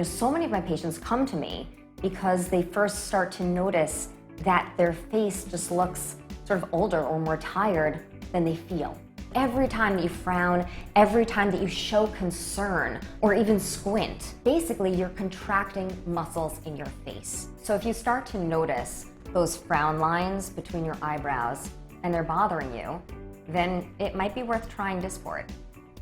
So many of my patients come to me because they first start to notice that their face just looks sort of older or more tired than they feel. Every time that you frown, every time that you show concern or even squint, basically you're contracting muscles in your face. So if you start to notice those frown lines between your eyebrows and they're bothering you, then it might be worth trying Dysport.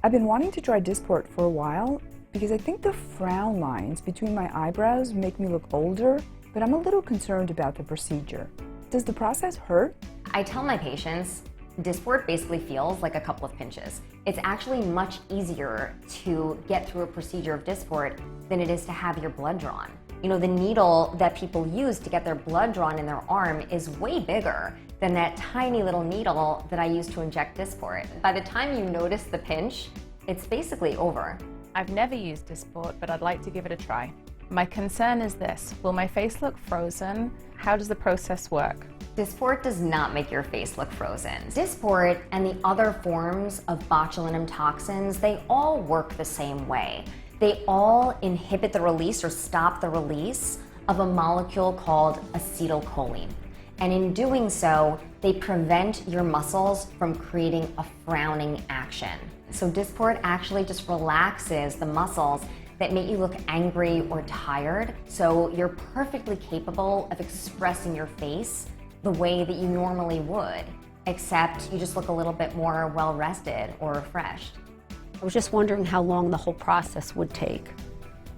I've been wanting to try Dysport for a while because I think the frown lines between my eyebrows make me look older, but I'm a little concerned about the procedure. Does the process hurt? I tell my patients, Dysport basically feels like a couple of pinches. It's actually much easier to get through a procedure of Dysport than it is to have your blood drawn. The needle that people use to get their blood drawn in their arm is way bigger than that tiny little needle that I use to inject Dysport. By the time you notice the pinch, it's basically over. I've never used Dysport, but I'd like to give it a try. My concern is this: will my face look frozen? How does the process work? Dysport does not make your face look frozen. Dysport and the other forms of botulinum toxins, they all work the same way. They all inhibit the release or stop the release of a molecule called acetylcholine. And in doing so, they prevent your muscles from creating a frowning action. So Dysport actually just relaxes the muscles that make you look angry or tired. So you're perfectly capable of expressing your face the way that you normally would, except you just look a little bit more well-rested or refreshed. I was just wondering how long the whole process would take.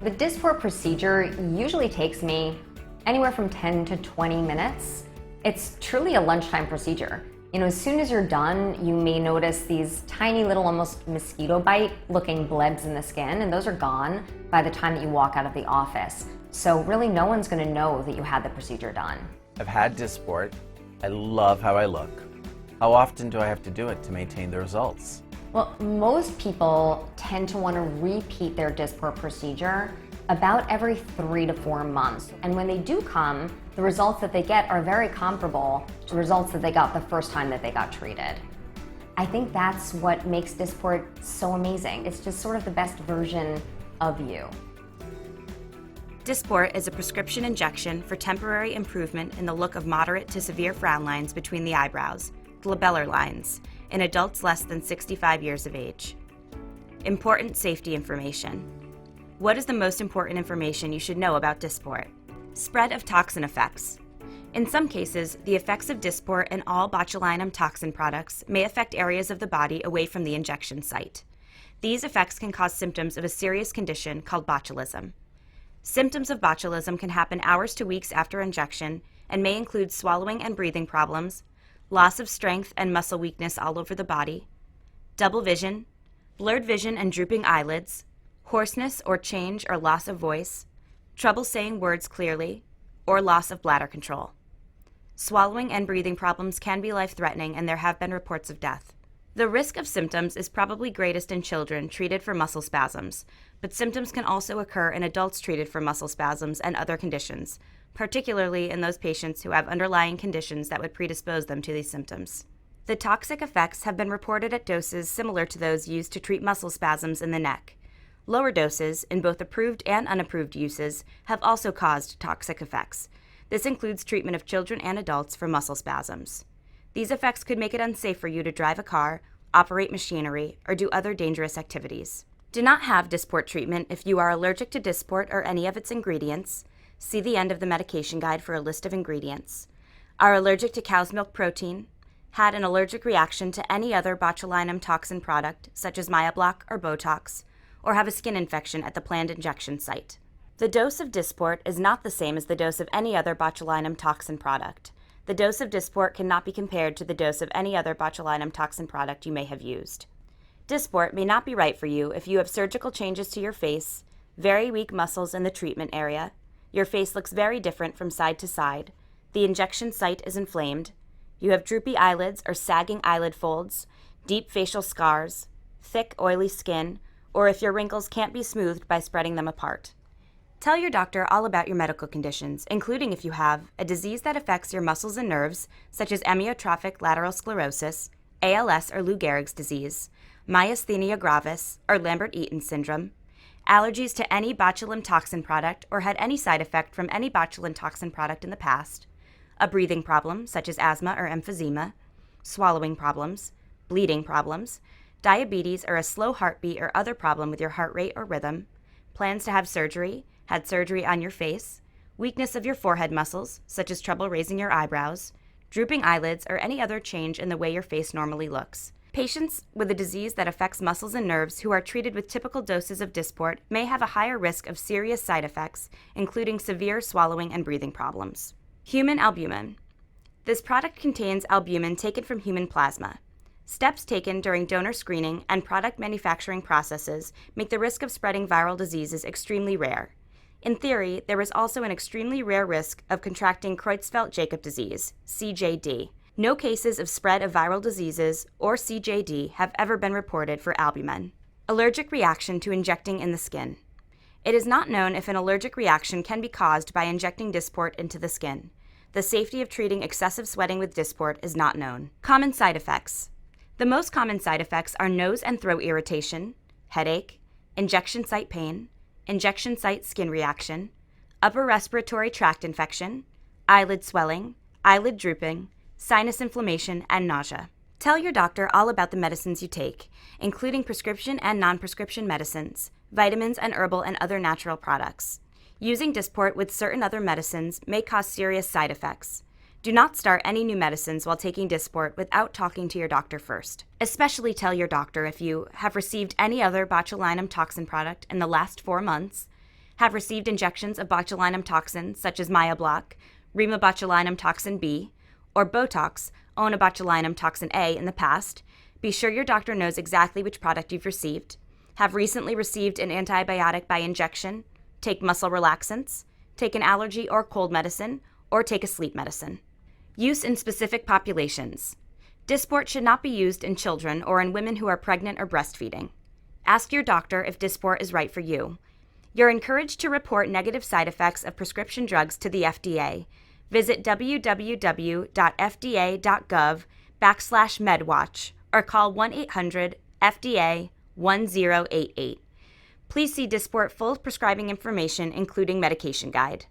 The Dysport procedure usually takes me anywhere from 10 to 20 minutes. It's truly a lunchtime procedure. As soon as you're done, you may notice these tiny little, almost mosquito bite looking blebs in the skin, and those are gone by the time that you walk out of the office. So really no one's gonna know that you had the procedure done. I've had Dysport. I love how I look. How often do I have to do it to maintain the results? Well, most people tend to want to repeat their Dysport procedure about every 3 to 4 months. And when they do come, the results that they get are very comparable to results that they got the first time that they got treated. I think that's what makes Dysport so amazing. It's just sort of the best version of you. Dysport is a prescription injection for temporary improvement in the look of moderate to severe frown lines between the eyebrows, glabellar lines, in adults less than 65 years of age. Important safety information. What is the most important information you should know about Dysport? Spread of toxin effects. In some cases, the effects of Dysport and all botulinum toxin products may affect areas of the body away from the injection site. These effects can cause symptoms of a serious condition called botulism. Symptoms of botulism can happen hours to weeks after injection and may include swallowing and breathing problems, loss of strength and muscle weakness all over the body, double vision, blurred vision and drooping eyelids, hoarseness or change or loss of voice, trouble saying words clearly, or loss of bladder control. Swallowing and breathing problems can be life-threatening, and there have been reports of death. The risk of symptoms is probably greatest in children treated for muscle spasms, but symptoms can also occur in adults treated for muscle spasms and other conditions, particularly in those patients who have underlying conditions that would predispose them to these symptoms. The toxic effects have been reported at doses similar to those used to treat muscle spasms in the neck. Lower doses, in both approved and unapproved uses, have also caused toxic effects. This includes treatment of children and adults for muscle spasms. These effects could make it unsafe for you to drive a car, operate machinery, or do other dangerous activities. Do not have Dysport treatment if you are allergic to Dysport or any of its ingredients. See the end of the medication guide for a list of ingredients. Are allergic to cow's milk protein. Had an allergic reaction to any other botulinum toxin product, such as Myablock or Botox, or have a skin infection at the planned injection site. The dose of Dysport is not the same as the dose of any other botulinum toxin product. The dose of Dysport cannot be compared to the dose of any other botulinum toxin product you may have used. Dysport may not be right for you if you have surgical changes to your face, very weak muscles in the treatment area, your face looks very different from side to side, the injection site is inflamed, you have droopy eyelids or sagging eyelid folds, deep facial scars, thick, oily skin, or if your wrinkles can't be smoothed by spreading them apart. Tell your doctor all about your medical conditions, including if you have a disease that affects your muscles and nerves, such as amyotrophic lateral sclerosis, ALS or Lou Gehrig's disease, myasthenia gravis or Lambert-Eaton syndrome, allergies to any botulinum toxin product or had any side effect from any botulinum toxin product in the past, a breathing problem such as asthma or emphysema, swallowing problems, bleeding problems, diabetes or a slow heartbeat or other problem with your heart rate or rhythm, plans to have surgery, had surgery on your face, weakness of your forehead muscles, such as trouble raising your eyebrows, drooping eyelids, or any other change in the way your face normally looks. Patients with a disease that affects muscles and nerves who are treated with typical doses of Dysport may have a higher risk of serious side effects, including severe swallowing and breathing problems. Human albumin. This product contains albumin taken from human plasma. Steps taken during donor screening and product manufacturing processes make the risk of spreading viral diseases extremely rare. In theory, there is also an extremely rare risk of contracting Creutzfeldt-Jakob disease, CJD. No cases of spread of viral diseases or CJD have ever been reported for albumin. Allergic reaction to injecting in the skin. It is not known if an allergic reaction can be caused by injecting Dysport into the skin. The safety of treating excessive sweating with Dysport is not known. Common side effects. The most common side effects are nose and throat irritation, headache, injection site pain, injection site skin reaction, upper respiratory tract infection, eyelid swelling, eyelid drooping, sinus inflammation, and nausea. Tell your doctor all about the medicines you take, including prescription and non-prescription medicines, vitamins, and herbal and other natural products. Using Dysport with certain other medicines may cause serious side effects. Do not start any new medicines while taking Dysport without talking to your doctor first. Especially tell your doctor if you have received any other botulinum toxin product in the last 4 months, have received injections of botulinum toxin such as Myablock, Rimabotulinum toxin B, or Botox, Onabotulinum toxin A in the past. Be sure your doctor knows exactly which product you've received, have recently received an antibiotic by injection, take muscle relaxants, take an allergy or cold medicine, or take a sleep medicine. Use in specific populations. Dysport should not be used in children or in women who are pregnant or breastfeeding. Ask your doctor if Dysport is right for you. You're encouraged to report negative side effects of prescription drugs to the FDA. Visit www.fda.gov/medwatch or call 1-800-FDA-1088. Please see Dysport full prescribing information, including medication guide.